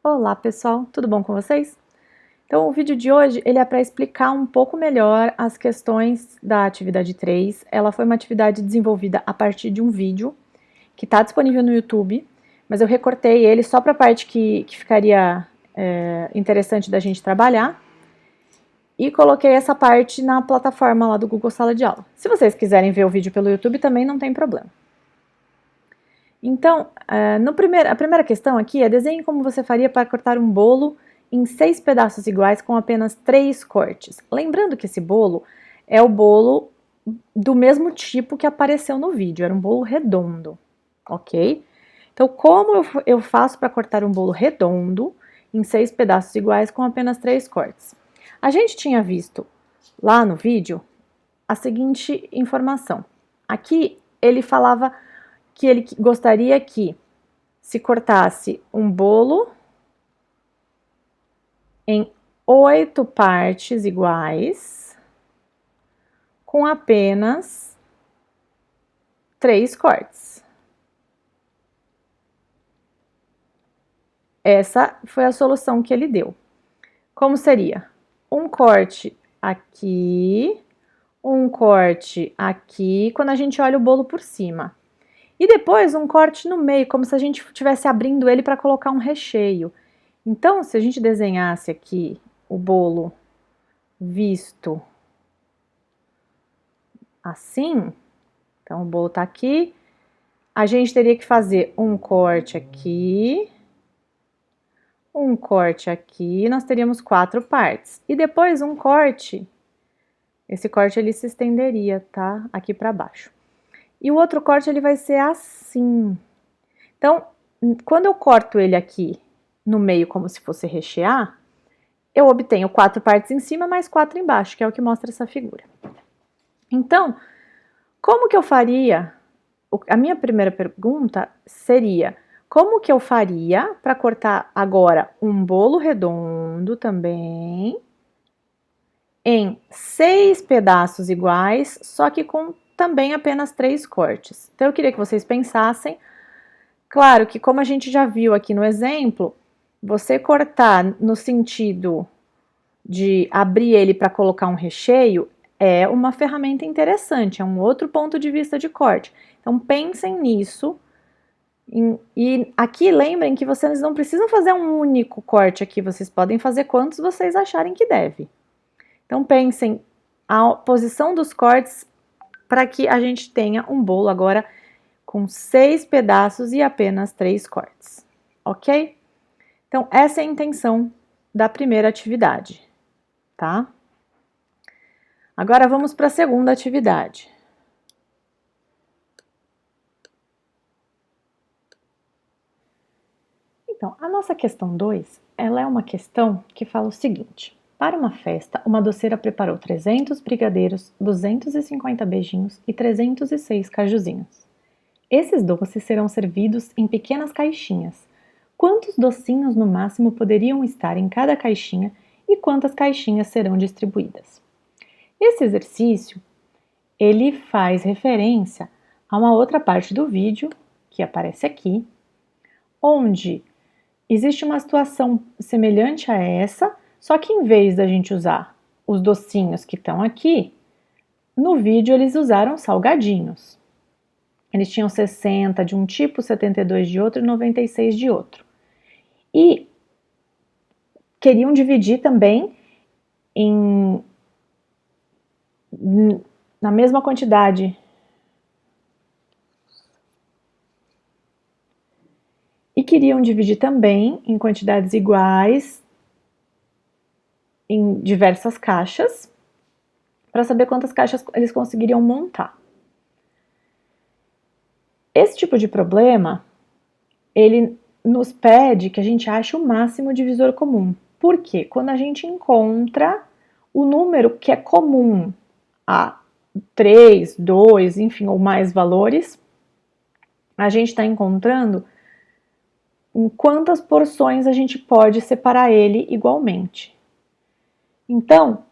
Olá pessoal, tudo bom com vocês? Então o vídeo de hoje ele é para explicar um pouco melhor as questões da atividade 3. Ela foi uma atividade desenvolvida a partir de um vídeo que está disponível no YouTube, mas eu recortei ele só para a parte que ficaria interessante da gente trabalhar e coloquei essa parte na plataforma lá do Google Sala de Aula. Se vocês quiserem ver o vídeo pelo YouTube também não tem problema. Então, a primeira questão aqui é: desenhe como você faria para cortar um bolo em 6 pedaços iguais com apenas 3 cortes. Lembrando que esse bolo é o bolo do mesmo tipo que apareceu no vídeo, era um bolo redondo, ok? Então, como eu faço para cortar um bolo redondo em 6 pedaços iguais com apenas 3 cortes? A gente tinha visto lá no vídeo a seguinte informação. Aqui ele falava que ele gostaria que se cortasse um bolo em 8 partes iguais com apenas 3 cortes. Essa foi a solução que ele deu. Como seria? Um corte aqui, um corte aqui, quando a gente olha o bolo por cima. E depois um corte no meio, como se a gente estivesse abrindo ele para colocar um recheio. Então, se a gente desenhasse aqui o bolo visto assim, então o bolo tá aqui, a gente teria que fazer um corte aqui, um corte aqui, nós teríamos 4 partes. E depois um corte, esse corte ele se estenderia, tá? Aqui para baixo. E o outro corte ele vai ser assim. Então, quando eu corto ele aqui no meio como se fosse rechear, eu obtenho 4 partes em cima mais 4 embaixo, que é o que mostra essa figura. Então, como que eu faria? A minha primeira pergunta seria: como que eu faria para cortar agora um bolo redondo também em 6 pedaços iguais, só que com também apenas 3 cortes? Então eu queria que vocês pensassem. Claro que, como a gente já viu aqui no exemplo, você cortar no sentido de abrir ele para colocar um recheio é uma ferramenta interessante, é um outro ponto de vista de corte. Então pensem nisso. E aqui lembrem que vocês não precisam fazer um único corte aqui, vocês podem fazer quantos vocês acharem que deve. Então pensem a posição dos cortes para que a gente tenha um bolo agora com 6 pedaços e apenas 3 cortes, ok? Então, essa é a intenção da primeira atividade, tá? Agora vamos para a segunda atividade. Então, a nossa questão 2, ela é uma questão que fala o seguinte: para uma festa, uma doceira preparou 300 brigadeiros, 250 beijinhos e 306 cajuzinhos. Esses doces serão servidos em pequenas caixinhas. Quantos docinhos no máximo poderiam estar em cada caixinha e quantas caixinhas serão distribuídas? Esse exercício, ele faz referência a uma outra parte do vídeo, que aparece aqui, onde existe uma situação semelhante a essa, só que em vez da gente usar os docinhos que estão aqui, no vídeo eles usaram salgadinhos. Eles tinham 60 de um tipo, 72 de outro e 96 de outro. E queriam dividir também na mesma quantidade. E queriam dividir também em quantidades iguais em diversas caixas, para saber quantas caixas eles conseguiriam montar. Esse tipo de problema, ele nos pede que a gente ache o máximo divisor comum. Por quê? Quando a gente encontra o número que é comum a 3, 2, enfim, ou mais valores, a gente está encontrando em quantas porções a gente pode separar ele igualmente. Então,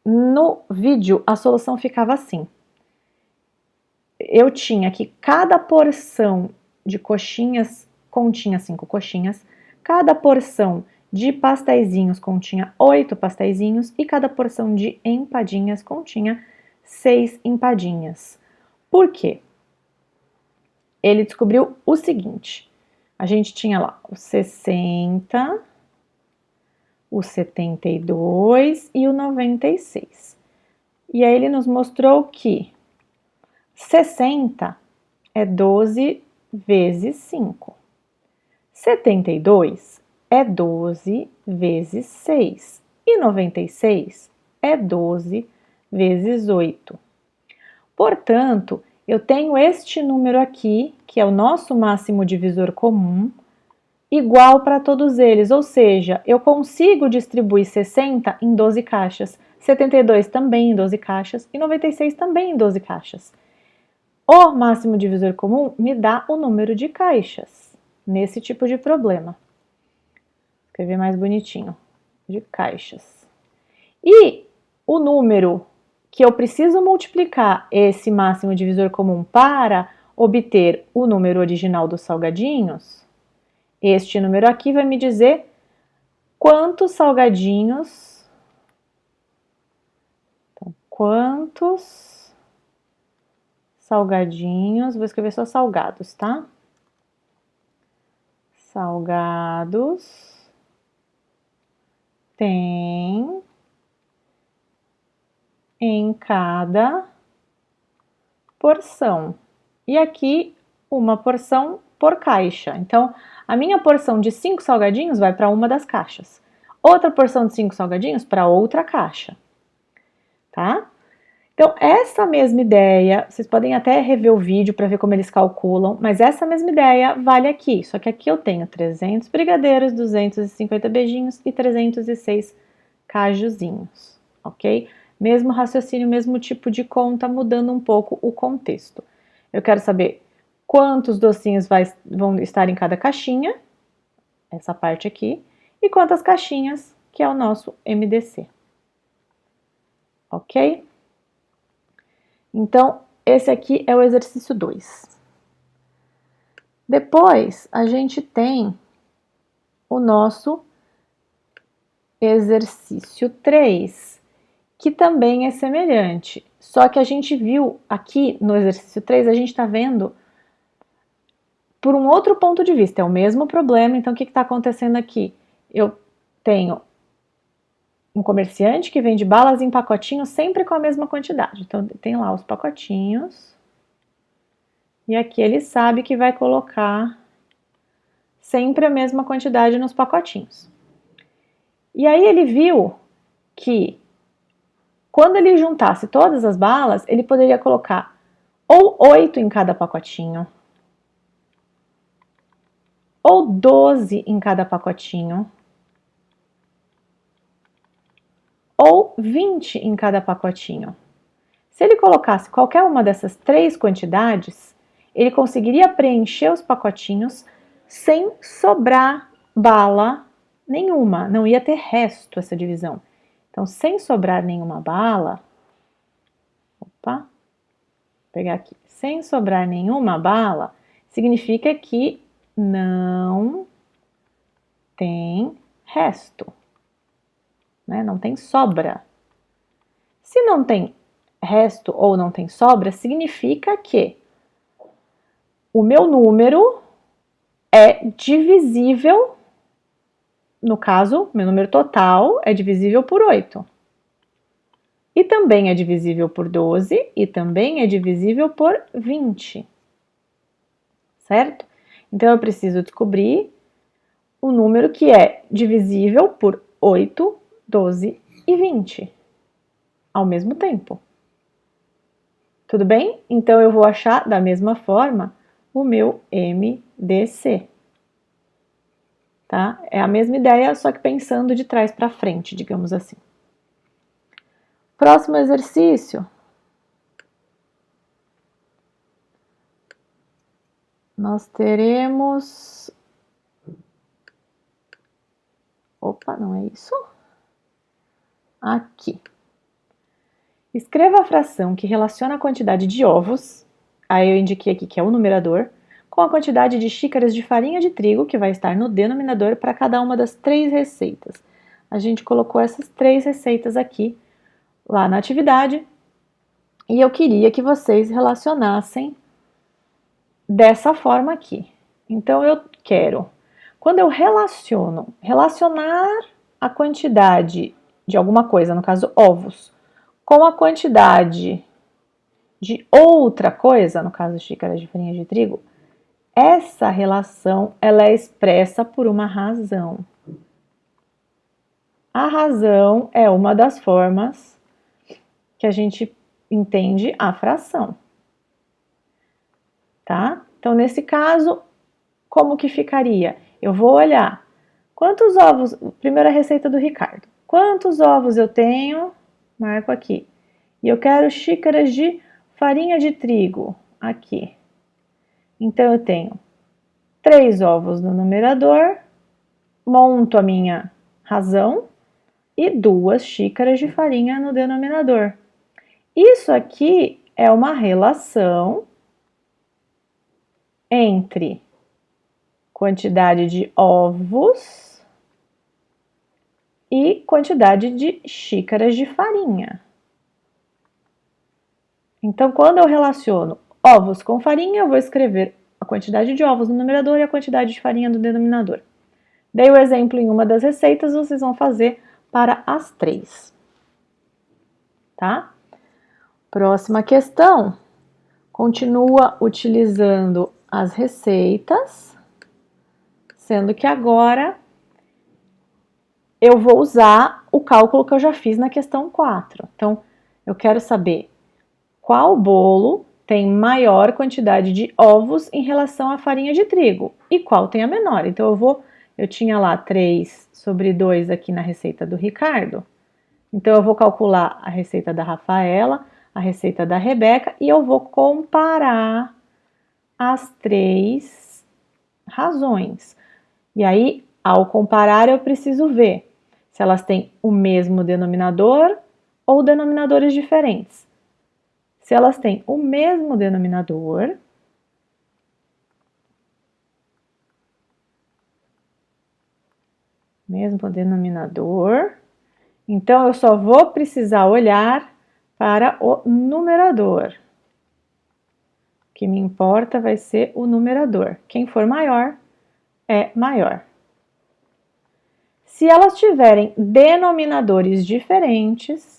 no vídeo, a solução ficava assim. Eu tinha que cada porção de coxinhas continha 5 coxinhas, cada porção de pasteizinhos continha 8 pasteizinhos e cada porção de empadinhas continha 6 empadinhas. Por quê? Ele descobriu o seguinte: a gente tinha lá o 60, o 72 e o 96. E aí ele nos mostrou que 60 é 12 vezes 5. 72 é 12 vezes 6. E 96 é 12 vezes 8. Portanto, eu tenho este número aqui, que é o nosso máximo divisor comum, igual para todos eles, ou seja, eu consigo distribuir 60 em 12 caixas, 72 também em 12 caixas e 96 também em 12 caixas. O máximo divisor comum me dá o número de caixas, nesse tipo de problema. Vou escrever mais bonitinho, de caixas. E o número que eu preciso multiplicar esse máximo divisor comum para obter o número original dos salgadinhos, este número aqui vai me dizer quantos salgadinhos, vou escrever só salgados, tá? Salgados tem em cada porção. E aqui, uma porção por caixa. Então, a minha porção de 5 salgadinhos vai para uma das caixas. Outra porção de 5 salgadinhos para outra caixa. Tá? Então, essa mesma ideia, vocês podem até rever o vídeo para ver como eles calculam, mas essa mesma ideia vale aqui. Só que aqui eu tenho 300 brigadeiros, 250 beijinhos e 306 cajuzinhos, ok? Mesmo raciocínio, mesmo tipo de conta, mudando um pouco o contexto. Eu quero saber quantos docinhos vão estar em cada caixinha, essa parte aqui, e quantas caixinhas, que é o nosso MDC. Ok? Então, esse aqui é o exercício 2. Depois, a gente tem o nosso exercício 3, que também é semelhante. Só que a gente viu aqui no exercício 3, a gente está vendo por um outro ponto de vista. É o mesmo problema, então o que está acontecendo aqui? Eu tenho um comerciante que vende balas em pacotinhos sempre com a mesma quantidade. Então, tem lá os pacotinhos. E aqui ele sabe que vai colocar sempre a mesma quantidade nos pacotinhos. E aí ele viu que quando ele juntasse todas as balas, ele poderia colocar ou 8 em cada pacotinho, ou 12 em cada pacotinho, ou 20 em cada pacotinho. Se ele colocasse qualquer uma dessas 3 quantidades, ele conseguiria preencher os pacotinhos sem sobrar bala nenhuma, não ia ter resto essa divisão. Então, sem sobrar nenhuma bala, vou pegar aqui, sem sobrar nenhuma bala, significa que não tem resto, né? Não tem sobra. Se não tem resto ou não tem sobra, significa que o meu número é divisível, no caso, meu número total é divisível por 8. E também é divisível por 12 e também é divisível por 20. Certo? Então, eu preciso descobrir o número que é divisível por 8, 12 e 20 ao mesmo tempo. Tudo bem? Então, eu vou achar da mesma forma o meu MDC. Tá? É a mesma ideia, só que pensando de trás para frente, digamos assim. Próximo exercício. Nós teremos... Opa, não é isso? Aqui. Escreva a fração que relaciona a quantidade de ovos, aí eu indiquei aqui que é o numerador, com a quantidade de xícaras de farinha de trigo que vai estar no denominador para cada uma das 3 receitas. A gente colocou essas 3 receitas aqui, lá na atividade, e eu queria que vocês relacionassem dessa forma aqui. Então, eu quero, quando eu relacionar a quantidade de alguma coisa, no caso ovos, com a quantidade de outra coisa, no caso xícaras de farinha de trigo, essa relação ela é expressa por uma razão. A razão é uma das formas que a gente entende a fração. Tá? Então, nesse caso, como que ficaria? Eu vou olhar quantos ovos, primeira receita do Ricardo, quantos ovos eu tenho, marco aqui, e eu quero xícaras de farinha de trigo, aqui. Então, eu tenho 3 ovos no numerador, monto a minha razão, e 2 xícaras de farinha no denominador. Isso aqui é uma relação entre quantidade de ovos e quantidade de xícaras de farinha. Então, quando eu relaciono ovos com farinha, eu vou escrever a quantidade de ovos no numerador e a quantidade de farinha no denominador. Dei o exemplo em uma das receitas, vocês vão fazer para as 3. Tá? Próxima questão. Continua utilizando as receitas, sendo que agora eu vou usar o cálculo que eu já fiz na questão 4. Então, eu quero saber qual bolo tem maior quantidade de ovos em relação à farinha de trigo e qual tem a menor. Então, eu tinha lá 3/2 aqui na receita do Ricardo. Então, eu vou calcular a receita da Rafaela, a receita da Rebeca e eu vou comparar as 3 razões. E aí, ao comparar, eu preciso ver se elas têm o mesmo denominador ou denominadores diferentes. Se elas têm o mesmo denominador, então eu só vou precisar olhar para o numerador. O que me importa vai ser o numerador. Quem for maior é maior. Se elas tiverem denominadores diferentes,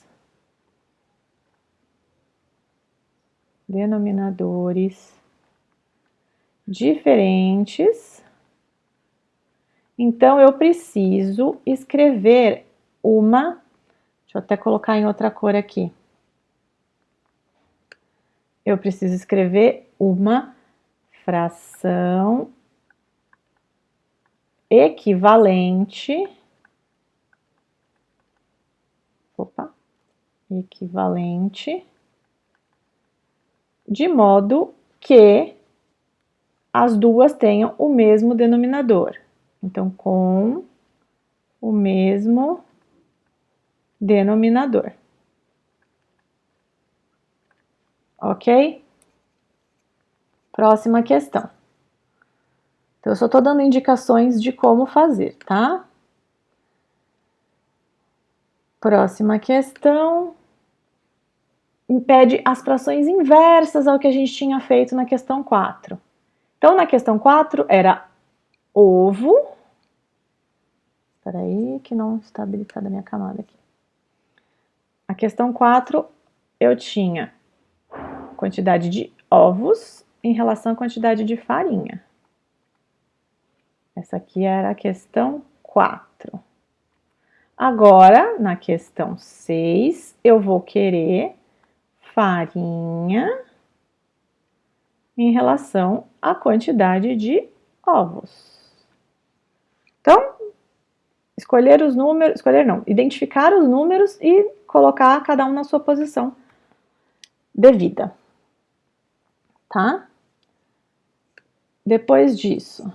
então eu preciso escrever uma, deixa eu até colocar em outra cor aqui. Eu preciso escrever uma fração equivalente, de modo que as duas tenham o mesmo denominador. Então, com o mesmo denominador. Ok? Próxima questão. Então, eu só estou dando indicações de como fazer, tá? Próxima questão. Pede as frações inversas ao que a gente tinha feito na questão 4. Então, na questão 4 era ovo. Espera aí que não está habilitada a minha camada aqui. A questão 4 eu tinha quantidade de ovos em relação à quantidade de farinha. Essa aqui era a questão 4. Agora, na questão 6, eu vou querer farinha em relação à quantidade de ovos. Então, identificar os números e colocar cada um na sua posição devida, tá? Depois disso,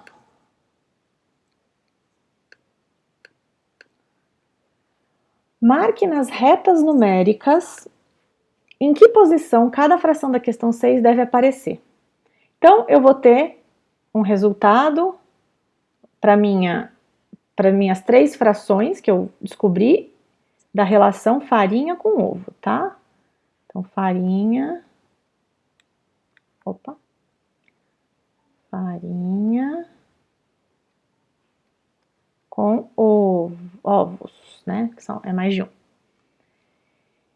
marque nas retas numéricas em que posição cada fração da questão 6 deve aparecer. Então, eu vou ter um resultado para minhas 3 frações que eu descobri da relação farinha com ovo, tá? Então, farinha com ovos, né? Que é mais de um.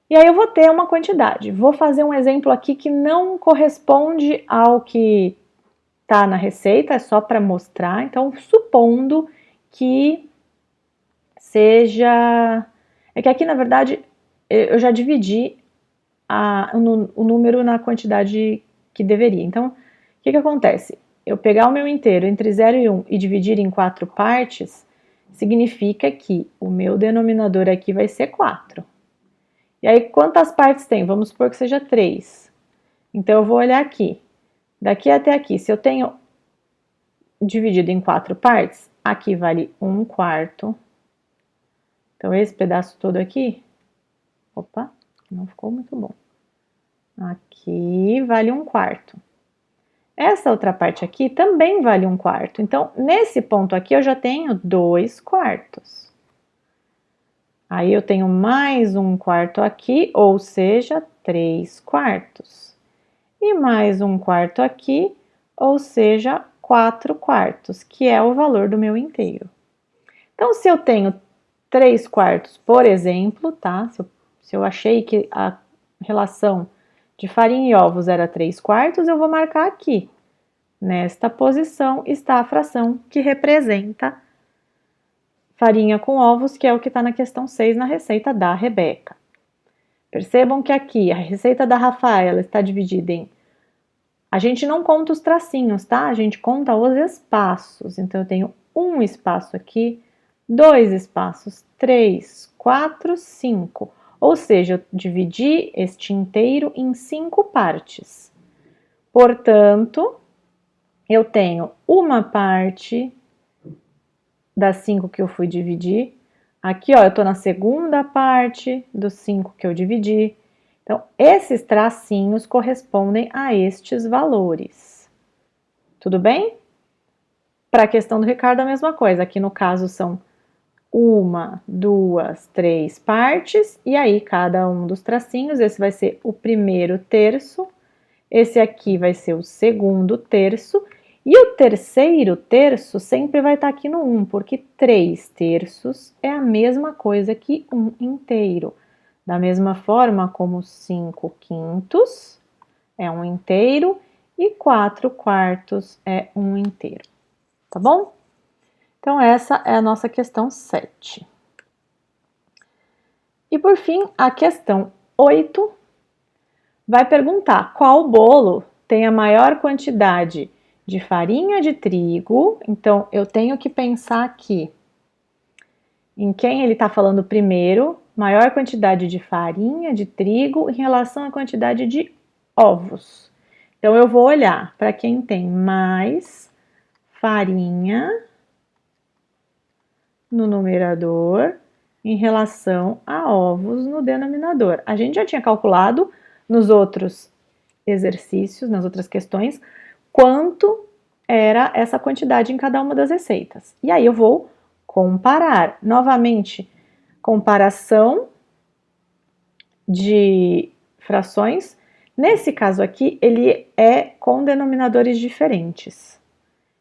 E aí eu vou ter uma quantidade. Vou fazer um exemplo aqui que não corresponde ao que tá na receita, é só para mostrar. Então, supondo que seja... É que aqui, na verdade, eu já dividi o número na quantidade que deveria. Então, o que acontece? Eu pegar o meu inteiro entre 0 e 1 e dividir em 4 partes, significa que o meu denominador aqui vai ser 4. E aí, quantas partes tem? Vamos supor que seja 3. Então, eu vou olhar aqui. Daqui até aqui, se eu tenho dividido em 4 partes, aqui vale 1/4. Então, esse pedaço todo aqui, não ficou muito bom. Aqui vale 1/4. Essa outra parte aqui também vale 1/4. Então, nesse ponto aqui, eu já tenho 2/4. Aí, eu tenho mais 1/4 aqui, ou seja, 3/4. E mais 1/4 aqui, ou seja, 4/4, que é o valor do meu inteiro. Então, se eu tenho 3/4, por exemplo, tá? Se eu achei que a relação de farinha e ovos era 3/4, eu vou marcar aqui. Nesta posição está a fração que representa farinha com ovos, que é o que está na questão 6 na receita da Rebeca. Percebam que aqui a receita da Rafaela está dividida em... A gente não conta os tracinhos, tá? A gente conta os espaços. Então, eu tenho um espaço aqui, 2 espaços, 3, 4, 5. Ou seja, eu dividi este inteiro em 5 partes. Portanto, eu tenho uma parte das 5 que eu fui dividir. Aqui, ó, eu tô na segunda parte dos 5 que eu dividi. Então, esses tracinhos correspondem a estes valores. Tudo bem? Para a questão do Ricardo, a mesma coisa. Aqui, no caso, são 1, 2, 3 partes. E aí, cada um dos tracinhos, esse vai ser o primeiro terço. Esse aqui vai ser o segundo terço. E o terceiro terço sempre vai estar aqui no 1, porque 3 terços é a mesma coisa que 1 inteiro. Da mesma forma como 5 quintos é 1 inteiro e 4/4 é 1 inteiro. Tá bom? Então, essa é a nossa questão 7. E, por fim, a questão 8 vai perguntar qual bolo tem a maior quantidade de farinha de trigo. Então, eu tenho que pensar aqui em quem ele está falando primeiro, maior quantidade de farinha de trigo em relação à quantidade de ovos. Então, eu vou olhar para quem tem mais farinha no numerador em relação a ovos no denominador. A gente já tinha calculado nos outros exercícios, nas outras questões, quanto era essa quantidade em cada uma das receitas. E aí eu vou comparar. Novamente, comparação de frações. Nesse caso aqui, ele é com denominadores diferentes.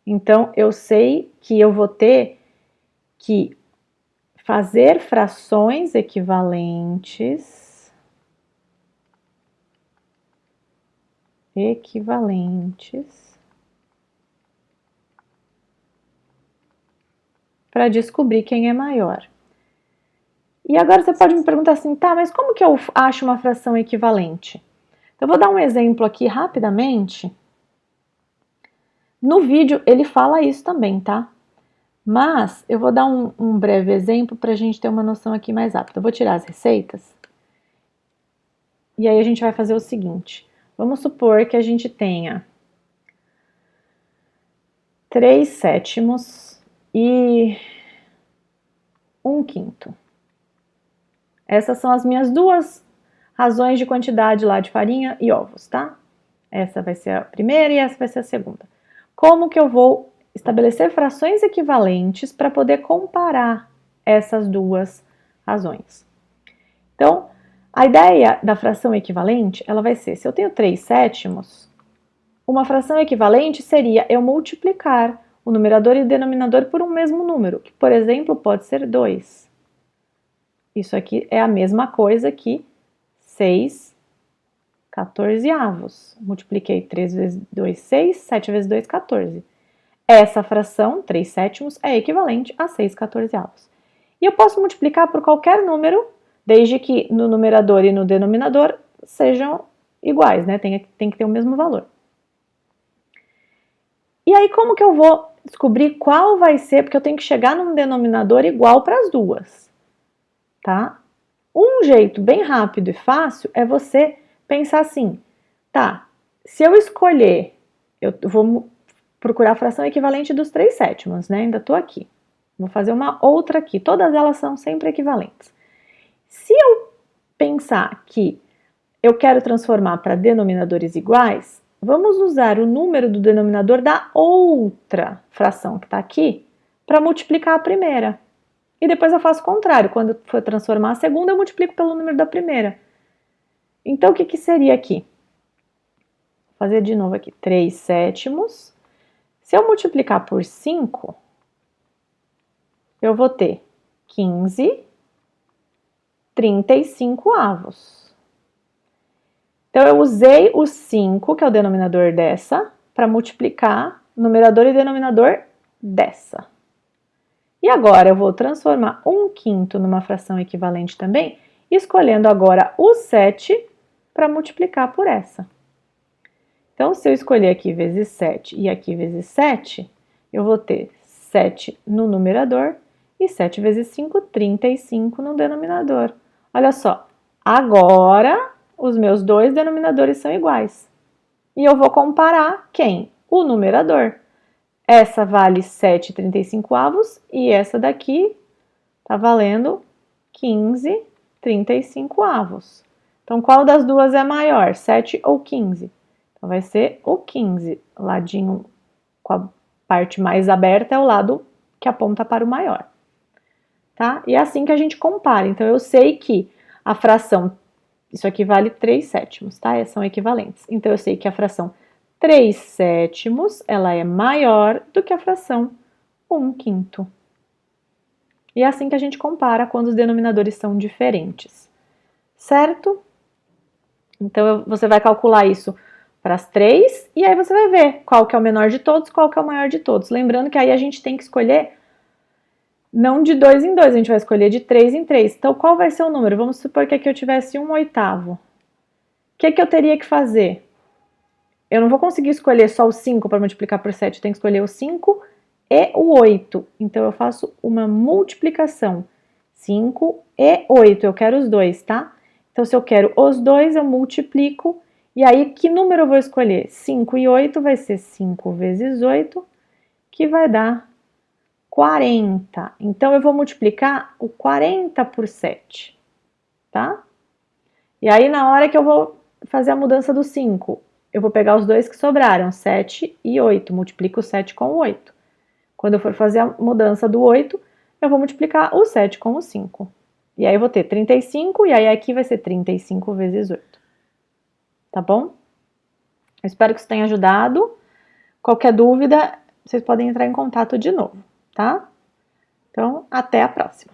Então, eu sei que eu vou ter que fazer frações equivalentes para descobrir quem é maior. E agora você pode me perguntar assim, tá, mas como que eu acho uma fração equivalente? Então, eu vou dar um exemplo aqui rapidamente. No vídeo ele fala isso também, tá? Mas eu vou dar um breve exemplo para a gente ter uma noção aqui mais rápida. Eu vou tirar as receitas e aí a gente vai fazer o seguinte. Vamos supor que a gente tenha 3/7 e 1/5. Essas são as minhas duas razões de quantidade lá de farinha e ovos, tá? Essa vai ser a primeira e essa vai ser a segunda. como que eu vou estabelecer frações equivalentes para poder comparar essas duas razões. Então, a ideia da fração equivalente, ela vai ser, se eu tenho 3/7, uma fração equivalente seria eu multiplicar o numerador e o denominador por um mesmo número, que, por exemplo, pode ser 2. Isso aqui é a mesma coisa que 6/14. Multipliquei 3 vezes 2, 6, 7 vezes 2, 14. Essa fração, 3/7, é equivalente a 6/14. E eu posso multiplicar por qualquer número, desde que no numerador e no denominador sejam iguais, né? Tem que ter o mesmo valor. E aí, como que eu vou descobrir qual vai ser? Porque eu tenho que chegar num denominador igual para as duas, tá? Um jeito bem rápido e fácil é você pensar assim, tá, se eu escolher, eu vou procurar a fração equivalente dos 3/7, né? Ainda estou aqui. Vou fazer uma outra aqui. Todas elas são sempre equivalentes. Se eu pensar que eu quero transformar para denominadores iguais, vamos usar o número do denominador da outra fração que está aqui para multiplicar a primeira. E depois eu faço o contrário. Quando eu for transformar a segunda, eu multiplico pelo número da primeira. Então, o que seria aqui? Vou fazer de novo aqui. 3/7. Se eu multiplicar por 5, eu vou ter 15/35. Então, eu usei o 5, que é o denominador dessa, para multiplicar numerador e denominador dessa. E agora, eu vou transformar 1/5 numa fração equivalente também, escolhendo agora o 7 para multiplicar por essa. Então, se eu escolher aqui vezes 7 e aqui vezes 7, eu vou ter 7 no numerador e 7 vezes 5, 35 no denominador. Olha só, agora os meus dois denominadores são iguais. E eu vou comparar quem? O numerador. Essa vale 7/35 e essa daqui está valendo 15/35. Então, qual das duas é maior, 7 ou 15? Então, vai ser o 15. O ladinho com a parte mais aberta é o lado que aponta para o maior. Tá? E é assim que a gente compara. Então, eu sei que a fração, isso aqui vale 3/7, tá? São equivalentes. Então, eu sei que a fração 3/7, ela é maior do que a fração 1/5. E é assim que a gente compara quando os denominadores são diferentes. Certo? Então, você vai calcular isso para as 3, e aí você vai ver qual que é o menor de todos, qual que é o maior de todos. Lembrando que aí a gente tem que escolher não de 2 em 2, a gente vai escolher de 3 em 3. Então, qual vai ser o número? Vamos supor que aqui eu tivesse 1/8. O que eu teria que fazer? Eu não vou conseguir escolher só o 5 para multiplicar por 7, eu tenho que escolher o 5 e o 8. Então, eu faço uma multiplicação. 5 e 8, eu quero os dois, tá? Então, se eu quero os dois, eu multiplico. E aí, que número eu vou escolher? 5 e 8 vai ser 5 vezes 8, que vai dar 40. Então, eu vou multiplicar o 40 por 7, tá? E aí, na hora que eu vou fazer a mudança do 5, eu vou pegar os dois que sobraram, 7 e 8. Multiplico o 7 com o 8. Quando eu for fazer a mudança do 8, eu vou multiplicar o 7 com o 5. E aí, eu vou ter 35, e aí aqui vai ser 35 vezes 8. Tá bom? Eu espero que isso tenha ajudado. Qualquer dúvida, vocês podem entrar em contato de novo, tá? Então, até a próxima.